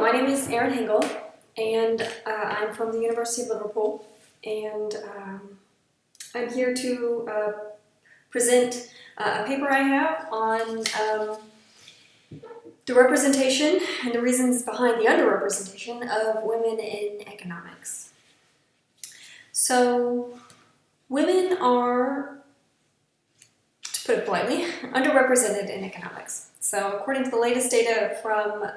my name is Erin Hengel, and I'm from the University of Liverpool, and I'm here to present a paper I have on the representation and the reasons behind the underrepresentation of women in economics. So, women are, to put it politely, underrepresented in economics. So according to the latest data from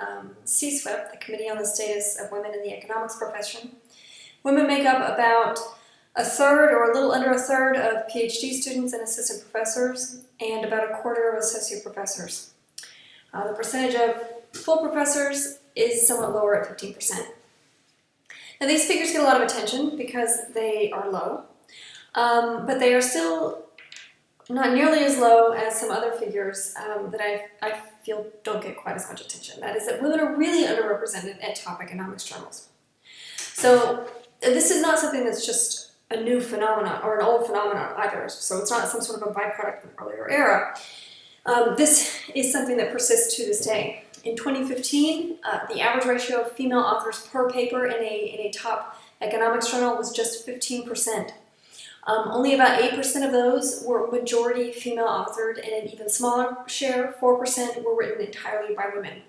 CSWIP, the Committee on the Status of Women in the Economics Profession, women make up about a third or a little under a third of PhD students and assistant professors, and about a quarter of associate professors. The percentage of full professors is somewhat lower at 15%. Now these figures get a lot of attention because they are low, but they are still not nearly as low as some other figures that I feel don't get quite as much attention. That is that women are really underrepresented at top economics journals. So this is not something that's just a new phenomenon or an old phenomenon either. So it's not some sort of a byproduct of an earlier era. This is something that persists to this day. In 2015, the average ratio of female authors per paper in a top economics journal was just 15%. Only about 8% of those were majority female authored, and an even smaller share, 4%, were written entirely by women.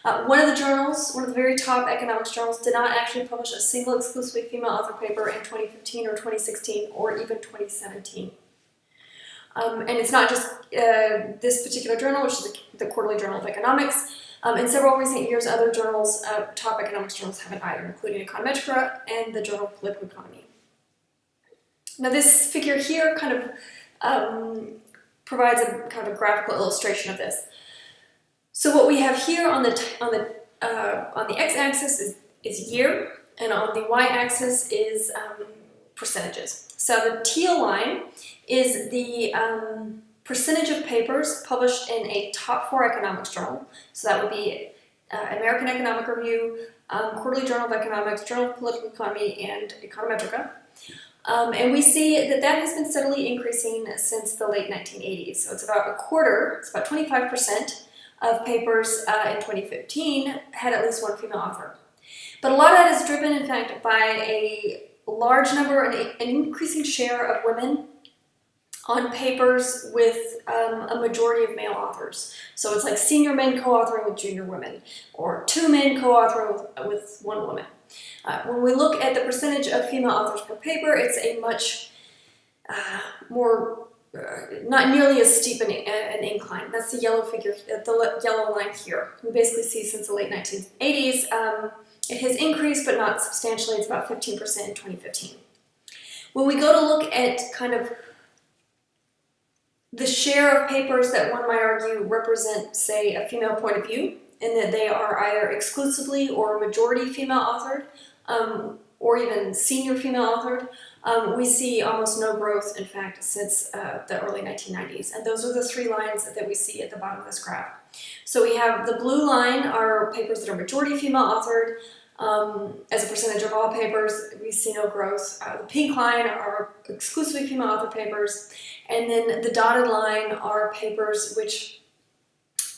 One of the very top economics journals, did not actually publish a single exclusively female author paper in 2015 or 2016 or even 2017. And it's not just this particular journal, which is the Quarterly Journal of Economics. In several recent years, other journals, top economics journals, haven't either, including Econometrica and the Journal of Political Economy. Now this figure here kind of provides a kind of a graphical illustration of this. So what we have here on the x-axis is year, and on the y-axis is percentages. So the teal line is the percentage of papers published in a top 4 economics journal. So that would be American Economic Review, Quarterly Journal of Economics, Journal of Political Economy, and Econometrica. And we see that that has been steadily increasing since the late 1980s. So it's about a quarter, it's about 25% of papers in 2015 had at least one female author. But a lot of that is driven, in fact, by a large number, an increasing share of women on papers with a majority of male authors. So it's like senior men co-authoring with junior women, or 2 men co-authoring with 1 woman. When we look at the percentage of female authors per paper, it's a much more, not nearly as steep an incline. That's the yellow figure, the yellow line here. We basically see since the late 1980s, it has increased, but not substantially. It's about 15% in 2015. When we go to look at kind of the share of papers that one might argue represent, say, a female point of view, in that they are either exclusively or majority female authored, or even senior female authored, we see almost no growth, in fact, since the early 1990s. And those are the 3 lines that we see at the bottom of this graph. So we have the blue line are papers that are majority female authored. As a percentage of all papers, we see no growth. The pink line are exclusively female authored papers. And then the dotted line are papers which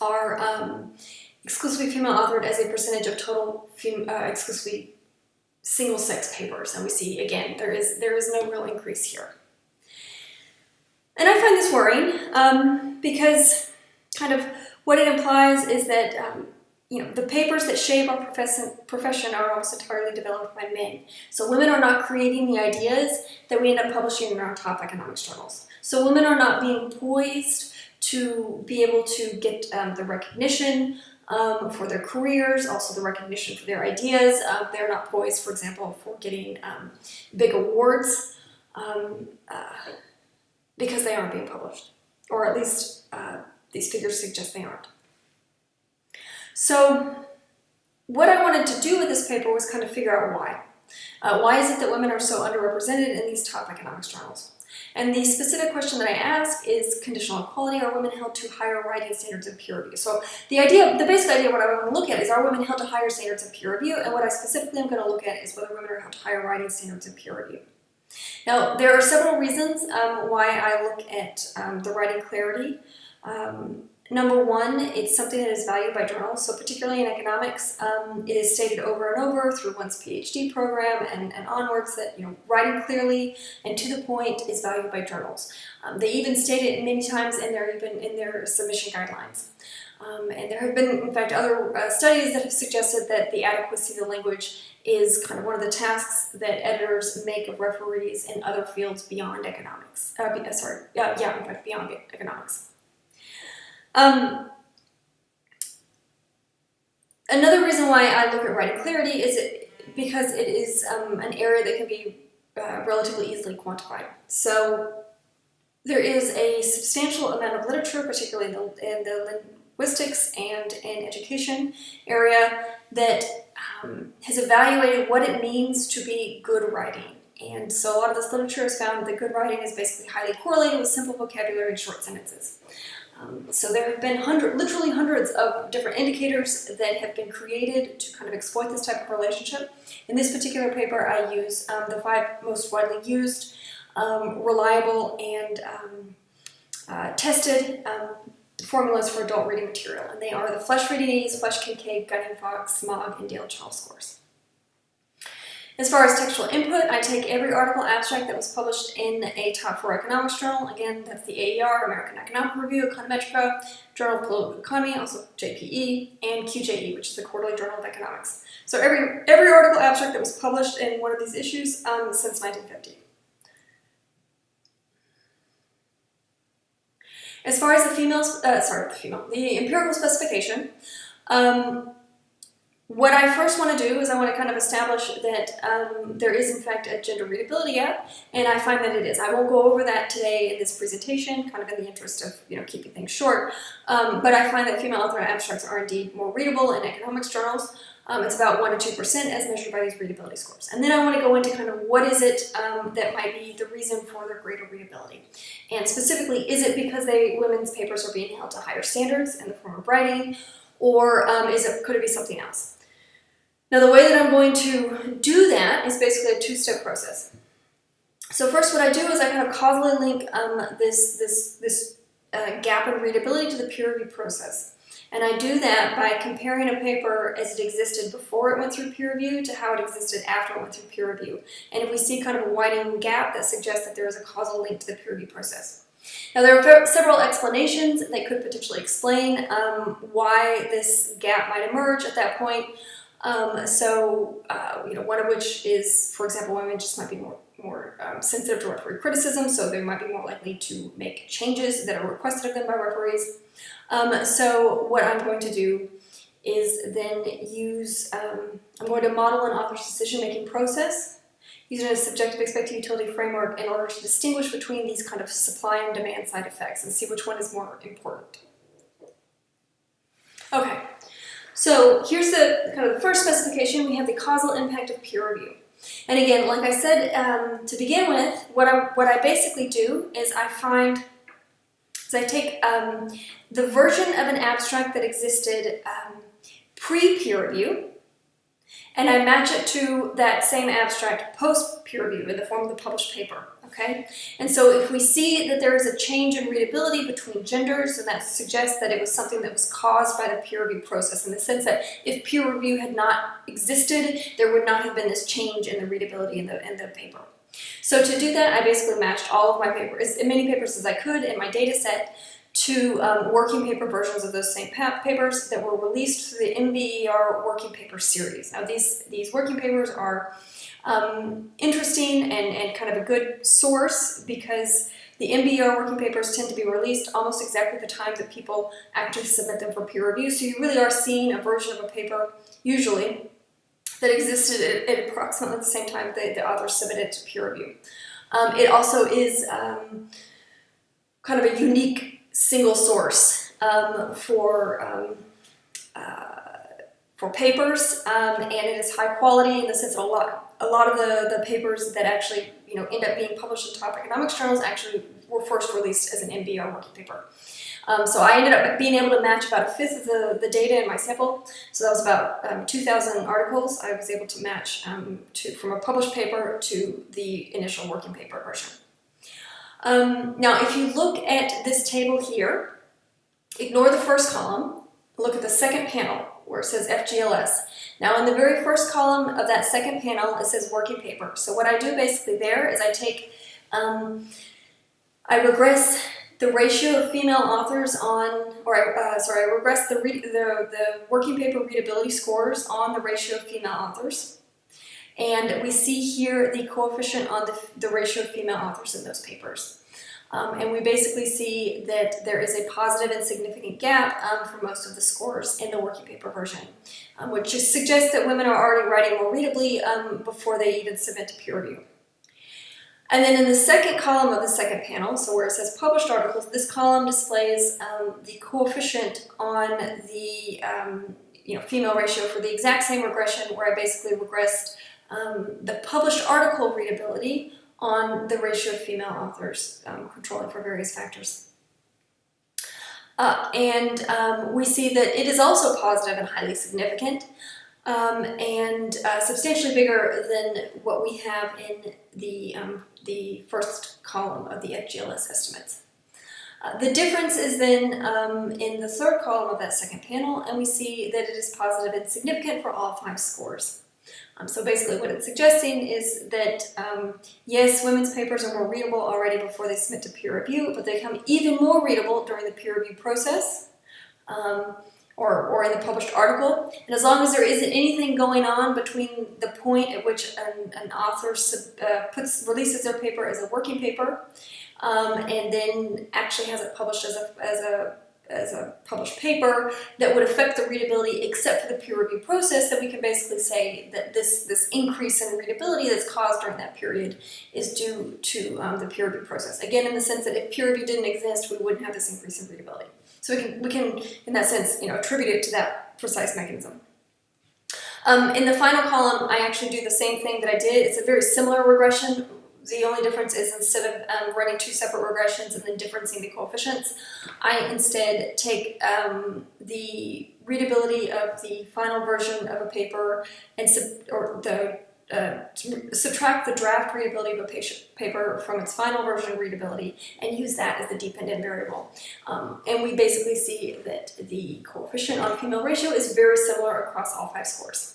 are exclusively female authored as a percentage of total exclusively single-sex papers, and we see again there is no real increase here. And I find this worrying because kind of what it implies is that the papers that shape our profession are almost entirely developed by men. So women are not creating the ideas that we end up publishing in our top economics journals. So women are not being poised to be able to get the recognition for their careers, also the recognition for their ideas. They're not poised, for example, for getting big awards because they aren't being published, or at least these figures suggest they aren't. So what I wanted to do with this paper was kind of figure out why. Why is it that women are so underrepresented in these top economics journals? And the specific question that I ask is conditional equality. Are women held to higher writing standards of peer review? So the basic idea of what I want to look at is, are women held to higher standards of peer review? And what I specifically am going to look at is whether women are held to higher writing standards of peer review. Now, there are several reasons why I look at the writing clarity Number one, it's something that is valued by journals. So particularly in economics, it is stated over and over through one's PhD program and onwards that writing clearly and to the point is valued by journals. They even state it many times in their submission guidelines. And there have been, in fact, other studies that have suggested that the adequacy of the language is kind of one of the tasks that editors make of referees in other fields beyond economics. In fact, beyond economics. Another reason why I look at writing clarity is because it is an area that can be relatively easily quantified. So there is a substantial amount of literature, particularly in the linguistics and in education area, that has evaluated what it means to be good writing. And so a lot of this literature has found that good writing is basically highly correlated with simple vocabulary and short sentences. So there have been literally hundreds of different indicators that have been created to kind of exploit this type of relationship. In this particular paper, I use the 5 most widely used, reliable, and tested formulas for adult reading material. And they are the Flesch Reading Ease, Flesch Kincaid, Gunning Fox, Smog, and Dale Charles scores. As far as textual input, I take every article abstract that was published in a top 4 economics journal. Again, that's the AER, American Economic Review, Econometrica, Journal of Political Economy, also JPE, and QJE, which is the Quarterly Journal of Economics. So every article abstract that was published in one of these issues since 1950. As far as the empirical specification, what I first want to do is I want to kind of establish that there is in fact a gender readability gap, and I find that it is. I won't go over that today in this presentation, kind of in the interest of keeping things short, but I find that female author abstracts are indeed more readable in economics journals. It's about 1 to 2% as measured by these readability scores. And then I want to go into kind of what is it that might be the reason for their greater readability. And specifically, is it because women's papers are being held to higher standards in the form of writing, or could it be something else? Now, the way that I'm going to do that is basically a 2-step process. So first, what I do is I kind of causally link this gap in readability to the peer review process. And I do that by comparing a paper as it existed before it went through peer review to how it existed after it went through peer review. And if we see kind of a widening gap, that suggests that there is a causal link to the peer review process. Now, there are several explanations that could potentially explain why this gap might emerge at that point. One of which is, for example, women just might be more sensitive to referee criticism, so they might be more likely to make changes that are requested of them by referees. So what I'm going to do is then use, I'm going to model an author's decision-making process using a subjective expected utility framework in order to distinguish between these kind of supply and demand side effects and see which one is more important. Okay. So here's the kind of the first specification. We have the causal impact of peer review. And again, like I said, to begin with, what I basically do is I take the version of an abstract that existed pre-peer review, and I match it to that same abstract post-peer review in the form of the published paper, okay? And so if we see that there is a change in readability between genders, then that suggests that it was something that was caused by the peer review process, in the sense that if peer review had not existed, there would not have been this change in the readability in the paper. So to do that, I basically matched all of my papers, as many papers as I could in my data set, to working paper versions of those same papers that were released through the MBER working paper series. Now these working papers are interesting and kind of a good source because the MBER working papers tend to be released almost exactly the time that people actually submit them for peer review. So you really are seeing a version of a paper, usually, that existed at approximately the same time the author submitted to peer review. It also is kind of a unique single source for papers, and it is high quality in the sense that a lot of the papers that actually end up being published in top economics journals actually were first released as an MBER working paper. So I ended up being able to match about 1/5 of the data in my sample. So that was about 2,000 articles. I was able to match from a published paper to the initial working paper version. Now, if you look at this table here, ignore the first column, look at the second panel where it says FGLS. Now in the very first column of that second panel, it says working paper. So what I do basically there is I take, I regress the ratio of female authors on, I regress the working paper readability scores on the ratio of female authors. And we see here the coefficient on the ratio of female authors in those papers. And we basically see that there is a positive and significant gap for most of the scores in the working paper version, which just suggests that women are already writing more readably before they even submit to peer review. And then in the second column of the second panel, so where it says published articles, this column displays the coefficient on the female ratio for the exact same regression, where I basically regressed the published article readability on the ratio of female authors, controlling for various factors. We see that it is also positive and highly significant, and substantially bigger than what we have in the first column of the FGLS estimates. The difference is then in the third column of that second panel, and we see that it is positive and significant for all 5 scores. So basically what it's suggesting is that, yes, women's papers are more readable already before they submit to peer review, but they become even more readable during the peer review process or in the published article. And as long as there isn't anything going on between the point at which an author releases their paper as a working paper and then actually has it published as a published paper that would affect the readability except for the peer review process, then we can basically say that this increase in readability that's caused during that period is due to the peer review process. Again, in the sense that if peer review didn't exist, we wouldn't have this increase in readability. So we can in that sense, attribute it to that precise mechanism. In the final column, I actually do the same thing that I did. It's a very similar regression. The only difference is instead of running 2 separate regressions and then differencing the coefficients, I instead take the readability of the final version of a paper and subtract the draft readability of a paper from its final version readability and use that as the dependent variable. And we basically see that the coefficient on female ratio is very similar across all 5 scores.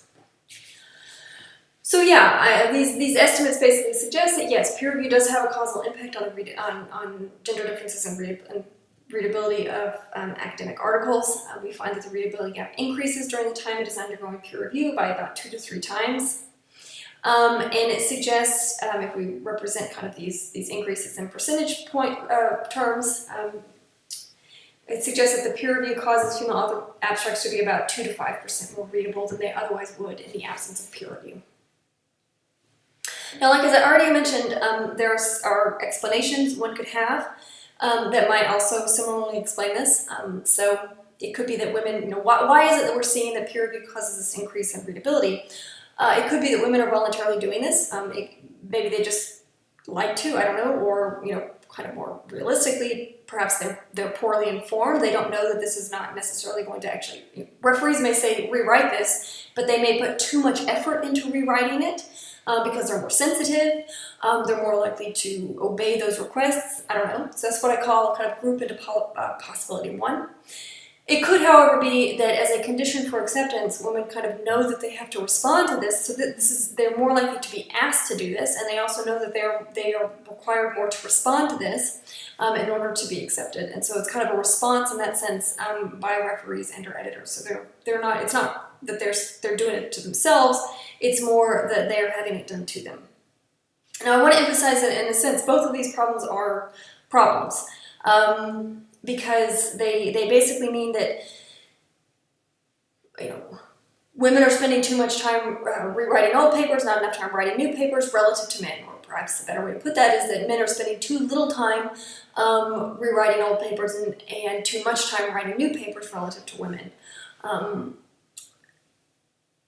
So yeah, these estimates basically suggest that yes, peer review does have a causal impact on gender differences in readability of academic articles. We find that the readability gap increases during the time it is undergoing peer review by about 2 to 3 times. And it suggests, if we represent kind of these increases in percentage point terms, it suggests that the peer review causes female author abstracts to be about 2 to 5% more readable than they otherwise would in the absence of peer review. Now, like as I already mentioned, there are explanations one could have that might also similarly explain this. So it could be that women, why is it that we're seeing that peer review causes this increase in readability? It could be that women are voluntarily doing this. Maybe they just like to, I don't know, or kind of more realistically, perhaps they're poorly informed. They don't know that this is not necessarily going to actually. Referees may say rewrite this, but they may put too much effort into rewriting it. Because they're more sensitive, they're more likely to obey those requests. I don't know. So that's what I call kind of group into possibility 1. It could, however, be that as a condition for acceptance, women kind of know that they have to respond to this, so that they're more likely to be asked to do this, and they also know that they are required more to respond to this in order to be accepted. And so it's kind of a response in that sense by referees and or editors. So they're not. It's not that they're doing it to themselves. It's more that they're having it done to them. Now, I want to emphasize that in a sense, both of these problems are problems. Because they basically mean that women are spending too much time rewriting old papers, not enough time writing new papers relative to men. Or perhaps the better way to put that is that men are spending too little time rewriting old papers and too much time writing new papers relative to women.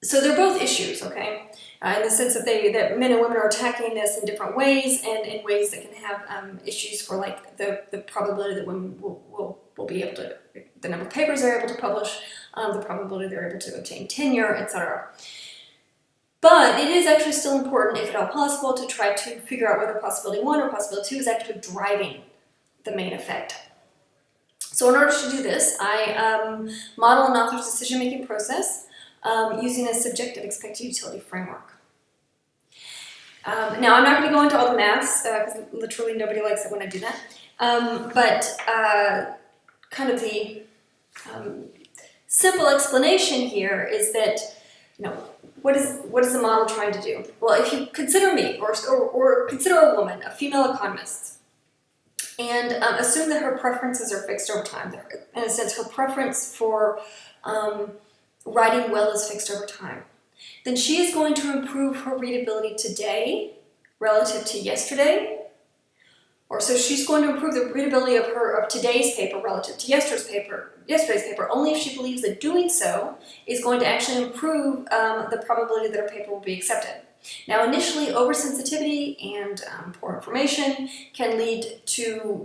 So they're both issues, okay? In the sense that that men and women are attacking this in different ways and in ways that can have issues for like the probability that women will be able to, the number of papers they're able to publish, the probability they're able to obtain tenure, etc. But it is actually still important, if at all possible, to try to figure out whether possibility 1 or possibility 2 is actually driving the main effect. So in order to do this, I model an author's decision-making process using a subjective expected utility framework. Now, I'm not going to go into all the maths, because literally nobody likes it when I do that, but kind of the simple explanation here is that, what is the model trying to do? Well, if you consider me, or consider a woman, a female economist, and assume that her preferences are fixed over time. In a sense, her preference for writing well is fixed over time. Then she is going to improve her readability today relative to yesterday. Or so she's going to improve the readability of today's paper relative to yesterday's paper, only if she believes that doing so is going to actually improve the probability that her paper will be accepted. Now, initially, oversensitivity and poor information can lead to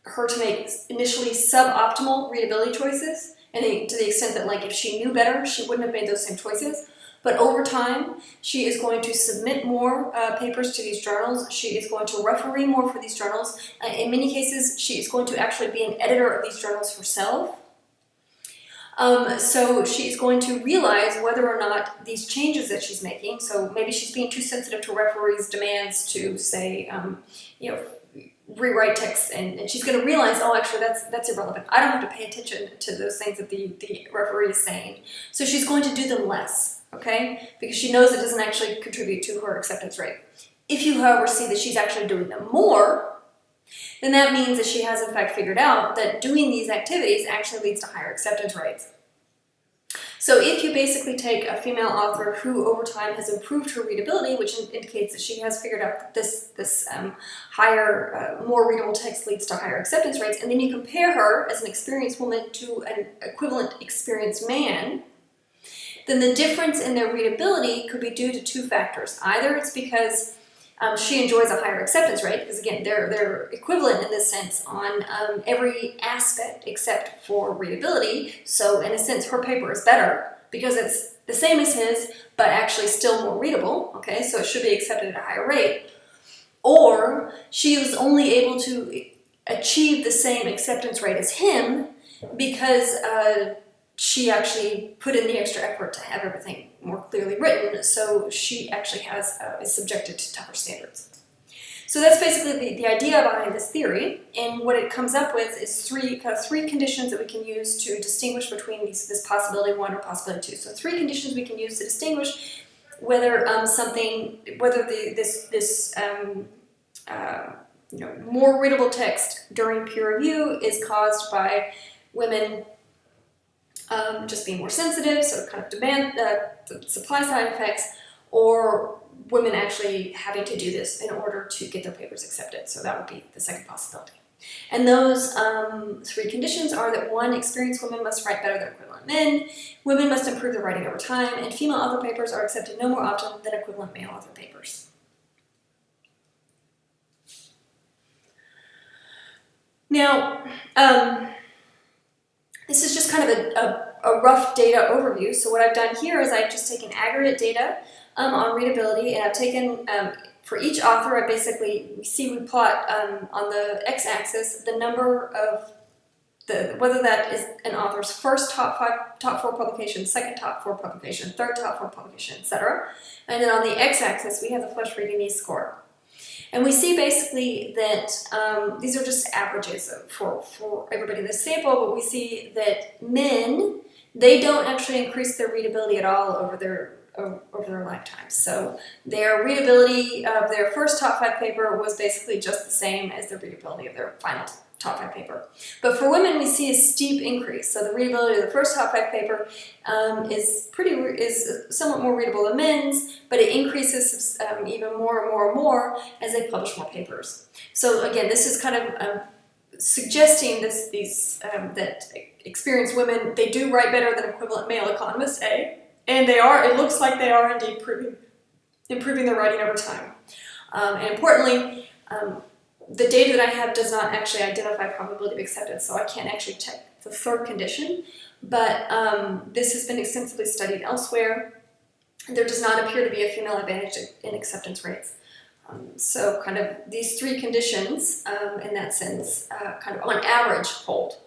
her to make initially suboptimal readability choices, and to the extent that, like, if she knew better, she wouldn't have made those same choices. But over time, she is going to submit more papers to these journals. She is going to referee more for these journals. In many cases, she is going to actually be an editor of these journals herself. So she is going to realize whether or not these changes that she's making, so maybe she's being too sensitive to referees' demands to, say, rewrite text, and she's going to realize, oh, actually, that's irrelevant. I don't have to pay attention to those things that the referee is saying. So she's going to do them less, okay? Because she knows it doesn't actually contribute to her acceptance rate. If you, however, see that she's actually doing them more, then that means that she has, in fact, figured out that doing these activities actually leads to higher acceptance rates. So if you basically take a female author who over time has improved her readability, which indicates that she has figured out that this higher, more readable text leads to higher acceptance rates, and then you compare her as an experienced woman to an equivalent experienced man, then the difference in their readability could be due to two factors. Either it's because she enjoys a higher acceptance rate, because again, they're equivalent in this sense on every aspect except for readability. So in a sense, her paper is better because it's the same as his, but actually still more readable. Okay, so it should be accepted at a higher rate. Or she was only able to achieve the same acceptance rate as him because she actually put in the extra effort to have everything more clearly written, so she actually is subjected to tougher standards. So that's basically the idea behind this theory, and what it comes up with is three conditions that we can use to distinguish between this possibility 1 or possibility 2. So 3 conditions we can use to distinguish whether this more readable text during peer review is caused by women just being more sensitive, so kind of demand, the supply side effects, or women actually having to do this in order to get their papers accepted. So that would be the second possibility. And those 3 conditions are that 1, experienced women must write better than equivalent men, women must improve their writing over time, and female author papers are accepted no more often than equivalent male author papers. Now, this is just kind of a rough data overview. So what I've done here is I've just taken aggregate data on readability, and I've taken, for each author, we plot on the x-axis the number of, whether that is an author's first top 4 publication, second top 4 publication, third top 4 publication, etc. And then on the x-axis, we have the flush reading needs score. And we see basically that these are just averages for everybody in the sample, but we see that men, they don't actually increase their readability at all over their lifetime. So their readability of their first top 5 paper was basically just the same as the readability of their final top 5 paper. But for women, we see a steep increase. So the readability of the first top 5 paper is somewhat more readable than men's, but it increases even more and more and more as they publish more papers. So again, this is kind of suggesting that experienced women, they do write better than equivalent male economists, and they are. It looks like they are indeed improving their writing over time. And importantly, the data that I have does not actually identify probability of acceptance, so I can't actually check the third condition, but this has been extensively studied elsewhere. There does not appear to be a female advantage in acceptance rates So kind of these three conditions, in that sense, kind of on average hold.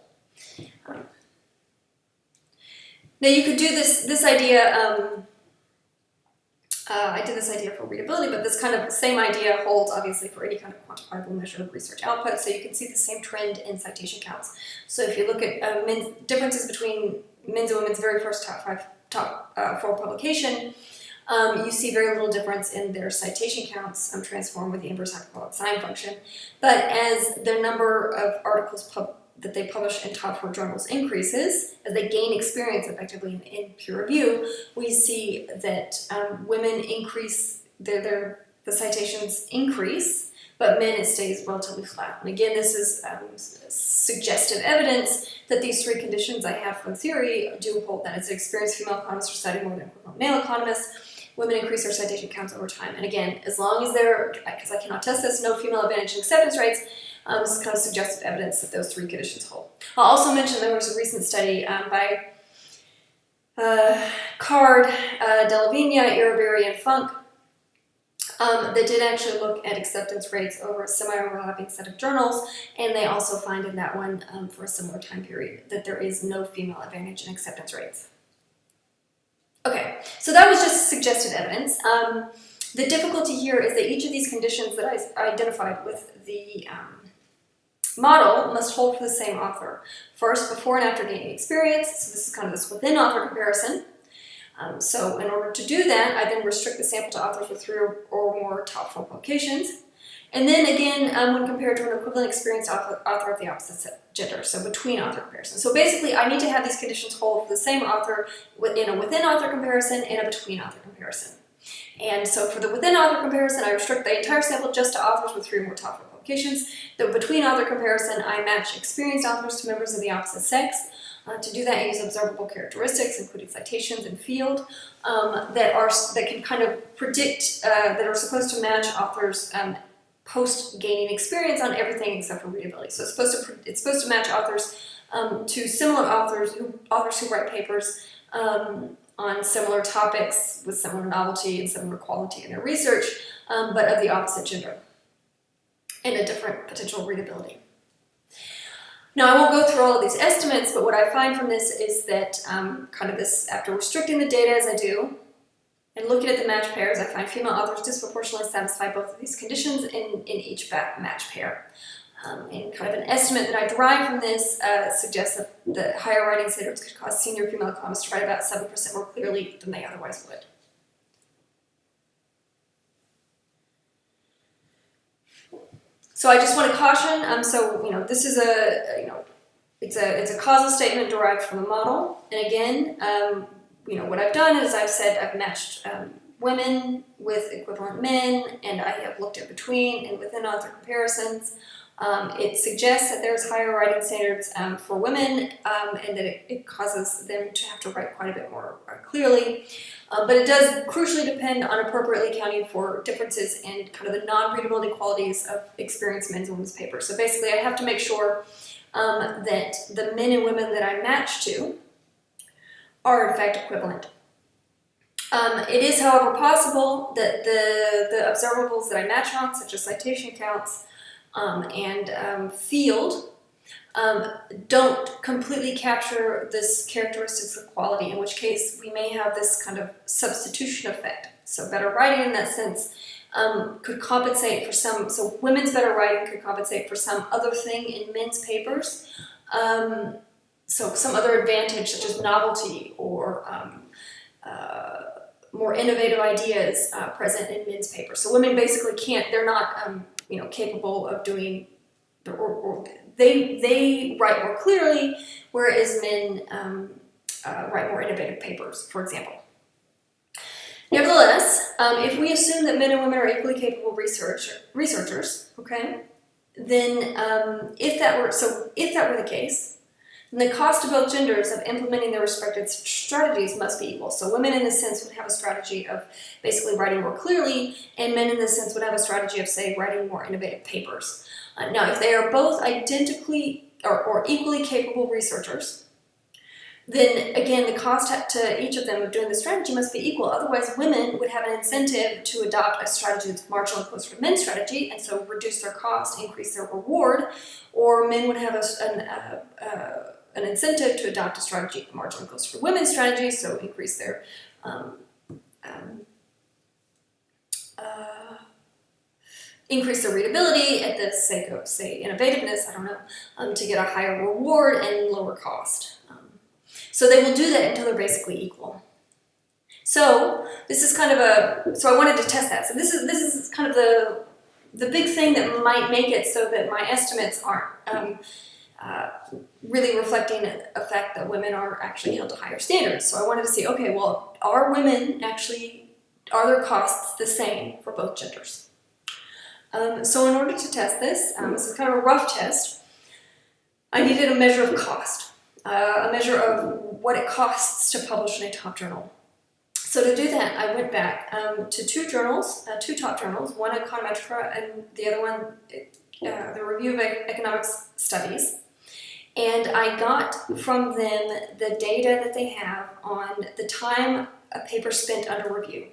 Now you could do this idea, I did this idea for readability, but this kind of same idea holds obviously for any kind of quantifiable measure of research output. So you can see the same trend in citation counts. So if you look at differences between men's and women's very first top four publication, you see very little difference in their citation counts transformed with the inverse hyperbolic sine function. But as their number of articles that they publish in top four journals increases, as they gain experience effectively in peer review, we see that women increase, the citations increase, but men it stays relatively flat. And again, this is suggestive evidence that these three conditions I have from theory do hold, that it's experienced female economists are citing more than equivalent male economists. Women increase their citation counts over time. And again, as long as they're, because I cannot test this, no female advantage in acceptance rates, this is kind of suggestive evidence that those three conditions hold. I'll also mention there was a recent study by Card, Delavigna, Irabiri, and Funk that did actually look at acceptance rates over a semi-overlapping set of journals, and they also find in that one, for a similar time period, that there is no female advantage in acceptance rates. Okay, so that was just suggested evidence. The difficulty here is that each of these conditions that I identified with the model must hold for the same author. First, before and after gaining experience, so this is kind of this within-author comparison. So in order to do that, I then restrict the sample to authors with 3 or more top 4 publications. And then again, when compared to an equivalent experienced author of the opposite gender, so between author comparison. So basically, I need to have these conditions hold for the same author in a within-author comparison and a between-author comparison. And so for the within-author comparison, I restrict the entire sample just to authors with 3 or more top 4 publications. The between-author comparison, I match experienced authors to members of the opposite sex. To do that, I use observable characteristics, including citations and field, that can kind of predict, that are supposed to match authors' post-gaining experience on everything except for readability. So it's supposed to match authors to similar authors who write papers on similar topics with similar novelty and similar quality in their research, but of the opposite gender and a different potential readability. Now, I won't go through all of these estimates, but what I find from this is that kind of this, after restricting the data as I do, and looking at the match pairs, I find female authors disproportionately satisfy both of these conditions in each match pair. And kind of an estimate that I derive from this suggests that the higher writing standards could cause senior female economists to write about 7% more clearly than they otherwise would. So I just want to caution. So this is it's a causal statement derived from the model. And again, what I've done is I've said I've matched women with equivalent men, and I have looked at between and within author comparisons. It suggests that there's higher writing standards for women, and that it causes them to have to write quite a bit more clearly. But it does crucially depend on appropriately accounting for differences in kind of the non-readability qualities of experienced men's and women's papers. So basically, I have to make sure that the men and women that I match to are in fact equivalent. It is, however, possible that the observables that I match on, such as citation counts and field, don't completely capture this characteristics of quality, in which case we may have this kind of substitution effect. So better writing in that sense could compensate for some, so women's better writing could compensate for some other thing in men's papers. So some other advantage, such as novelty or more innovative ideas present in men's papers. So women basically can't, they're not capable of doing, or they write more clearly, whereas men write more innovative papers, for example. Nevertheless, if we assume that men and women are equally capable researchers, okay, then if that were the case, then the cost of both genders of implementing their respective strategies must be equal. So women in this sense would have a strategy of basically writing more clearly, and men in this sense would have a strategy of, say, writing more innovative papers. Now, if they are both identically or equally capable researchers, then again, the cost to each of them of doing the strategy must be equal. Otherwise, women would have an incentive to adopt a strategy that's marginally closer to men's strategy, and so reduce their cost, increase their reward, or men would have an incentive to adopt a strategy marginally closer to women's strategy, so increase their readability at the sake of, say, innovativeness, I don't know, to get a higher reward and lower cost. So they will do that until they're basically equal. So this is kind of so I wanted to test that. So this is kind of the big thing that might make it so that my estimates aren't really reflecting a fact that women are actually held to higher standards. So I wanted to see, okay, well, are their costs the same for both genders? So in order to test this, this is kind of a rough test, I needed a measure of cost. A measure of what it costs to publish in a top journal. So to do that, I went back to two top journals, one Econometrica and the other one, the Review of Economic Studies. And I got from them the data that they have on the time a paper spent under review.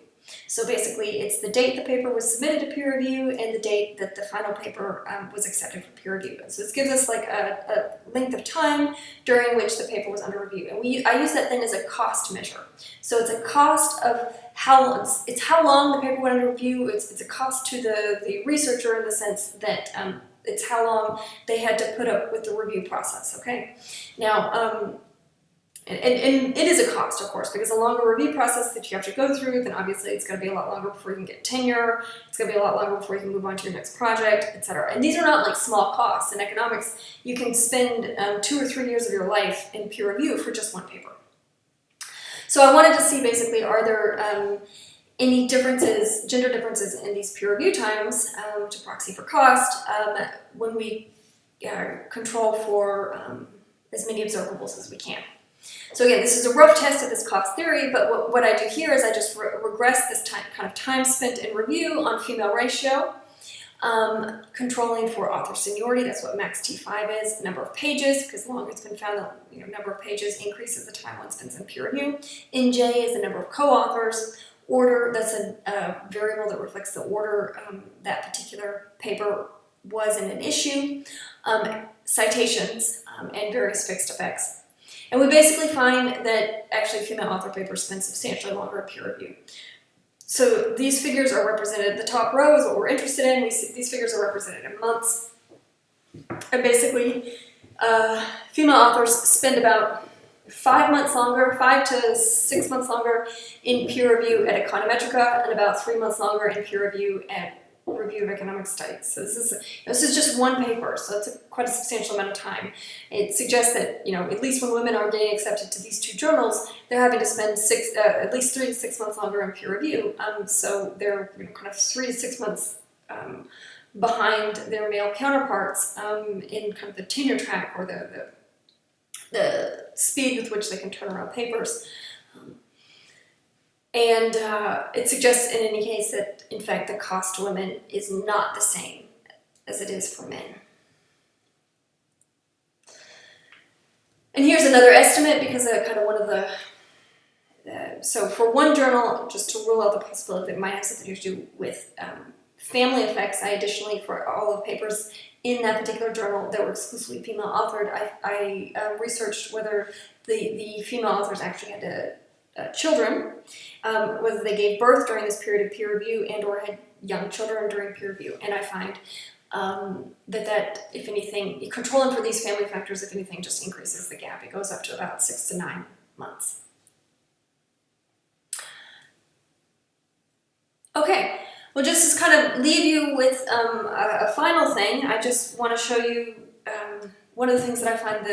So basically, it's the date the paper was submitted to peer review and the date that the final paper was accepted for peer review. And so this gives us like a length of time during which the paper was under review. And I use that then as a cost measure. So it's a cost of how long the paper went under review. It's a cost to the researcher in the sense that it's how long they had to put up with the review process. Okay, now. And it is a cost, of course, because a longer review process that you have to go through, then obviously it's going to be a lot longer before you can get tenure, it's going to be a lot longer before you can move on to your next project, etc. And these are not like small costs. In economics, you can spend 2 or 3 years of your life in peer review for just one paper. So I wanted to see basically, are there any differences, gender differences in these peer review times to proxy for cost when we control for as many observables as we can. So again, this is a rough test of this cost theory, but what I do here is I just regress this kind of time spent in review on female ratio, controlling for author seniority. That's what max T5 is. Number of pages, because long it's been found that number of pages increases the time one spends in peer review. NJ is the number of co-authors. Order, that's a variable that reflects the order that particular paper was in an issue. Citations and various fixed effects. And we basically find that actually female author papers spend substantially longer in peer review. So these figures are represented, the top row is what we're interested in. We see these figures are represented in months. And basically, female authors spend about 5 months longer, 5 to 6 months longer in peer review at Econometrica, and about 3 months longer in peer review at Review of Economic Studies. So this is just one paper, so it's quite a substantial amount of time. It suggests that at least when women are getting accepted to these two journals, they're having to spend at least 3 to 6 months longer in peer review. So they're kind of 3 to 6 months behind their male counterparts in kind of the tenure track or the speed with which they can turn around papers. And it suggests in any case that, in fact, the cost to women is not the same as it is for men. And here's another estimate because kind of one of the... so for one journal, just to rule out the possibility that it might have something to do with family effects, I additionally, for all of the papers in that particular journal that were exclusively female authored, I researched whether the female authors actually had children, whether they gave birth during this period of peer review and or had young children during peer review. And I find that if anything, controlling for these family factors, if anything, just increases the gap. It goes up to about 6 to 9 months. Okay, well, just to kind of leave you with a final thing, I just want to show you one of the things that I find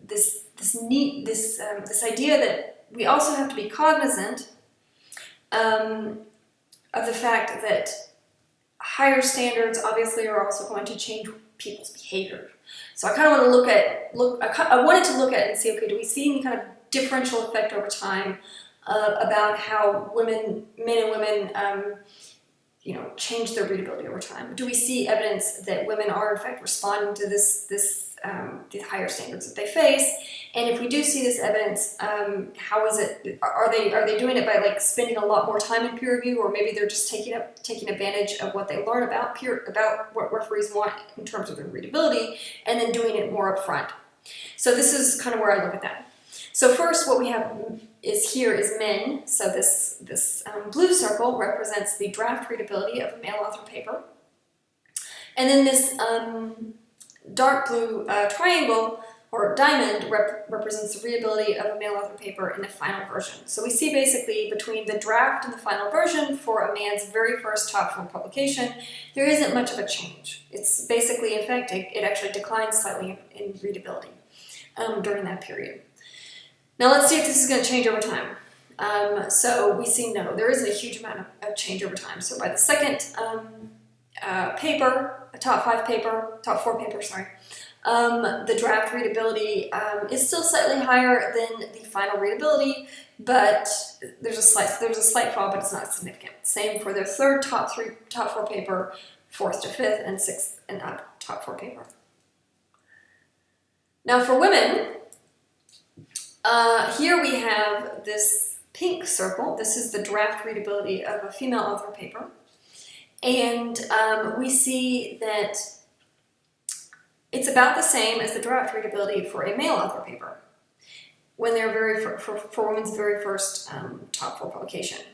this idea that we also have to be cognizant of the fact that higher standards obviously are also going to change people's behavior. So I kind of want to I wanted to look at it and see, okay, do we see any kind of differential effect over time about how men and women, change their readability over time? Do we see evidence that women are in fact responding to this higher standards that they face. And if we do see this evidence, how is it? Are they doing it by like spending a lot more time in peer review, or maybe they're just taking advantage of what they learn about what referees want in terms of their readability, and then doing it more upfront. So this is kind of where I look at that. So first, what we have here is men. So this blue circle represents the draft readability of a male author paper. And then this dark blue triangle or diamond represents the readability of a male author paper in the final version. So we see basically between the draft and the final version for a man's very first top 4 publication, there isn't much of a change. It's basically, in fact, it actually declines slightly in readability during that period. Now let's see if this is going to change over time. So we see no, there isn't a huge amount of change over time. So by the second paper, a top 4 paper, sorry, the draft readability is still slightly higher than the final readability, but there's a slight fall, but it's not significant. Same for their third top 4 paper, 4th to 5th, and 6th and up top 4 paper. Now for women, here we have this pink circle. This is the draft readability of a female author paper. And we see that it's about the same as the draft readability for a male author paper when they're for women's very first top 4 publication.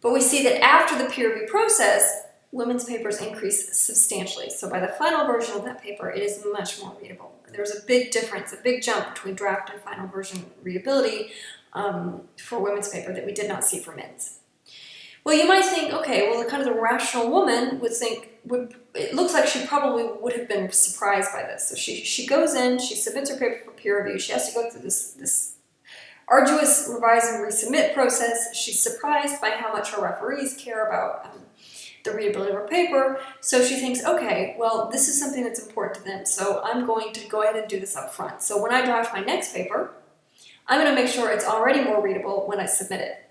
But we see that after the peer review process, women's papers increase substantially. So by the final version of that paper, it is much more readable. There's a big difference, a big jump between draft and final version readability for women's paper that we did not see for men's. Well, you might think, okay, well, the rational woman would think, it looks like she probably would have been surprised by this. So she goes in, she submits her paper for peer review, she has to go through this arduous revise and resubmit process. She's surprised by how much her referees care about the readability of her paper. So she thinks, okay, well, this is something that's important to them, so I'm going to go ahead and do this up front. So when I draft my next paper, I'm going to make sure it's already more readable when I submit it.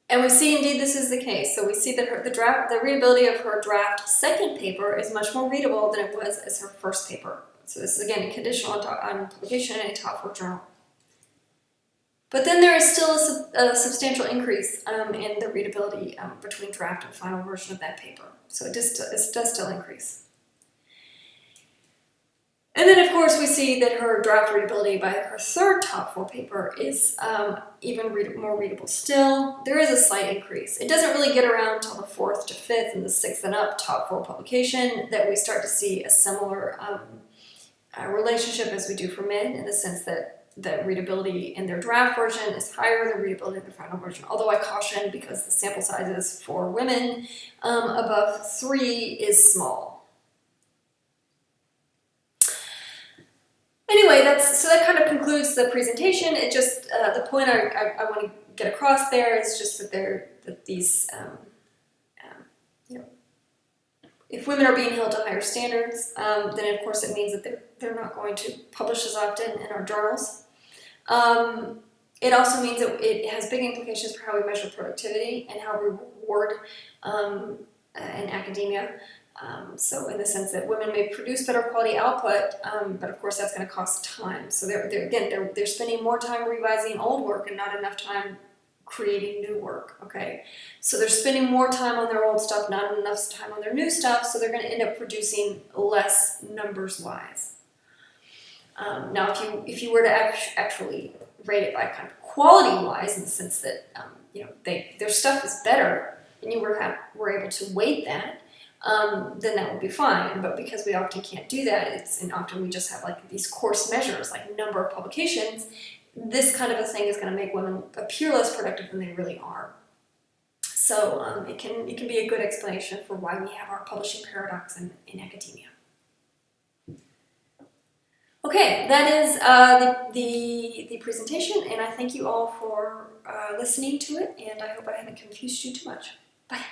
And we see indeed this is the case. So we see that the readability of her draft second paper is much more readable than it was as her first paper. So this is again a conditional on publication in a top 4 journal. But then there is still a substantial increase in the readability between draft and final version of that paper. So it does still increase. And then, of course, we see that her draft readability by her third top 4 paper is even more readable still. There is a slight increase. It doesn't really get around until the 4th to 5th and the 6th and up top 4 publication that we start to see a similar relationship as we do for men, in the sense that the readability in their draft version is higher than readability in the final version. Although I caution, because the sample sizes for women above 3 is small. Anyway, so that kind of concludes the presentation. It just the point I want to get across there is just that these if women are being held to higher standards, then of course it means that they're not going to publish as often in our journals. It also means that it has big implications for how we measure productivity and how we reward in academia. So in the sense that women may produce better quality output, but of course that's going to cost time. So they're spending more time revising old work and not enough time creating new work, okay? So they're spending more time on their old stuff, not enough time on their new stuff, so they're going to end up producing less numbers-wise. Now, if you were to actually rate it by kind of quality-wise, in the sense that their stuff is better, and you were able to weight that, then that would be fine. But because we often can't do that, and often we just have like these coarse measures, like number of publications, this kind of a thing is going to make women appear less productive than they really are. So it can be a good explanation for why we have our publishing paradox in academia. Okay, that is the presentation, and I thank you all for listening to it, and I hope I haven't confused you too much. Bye.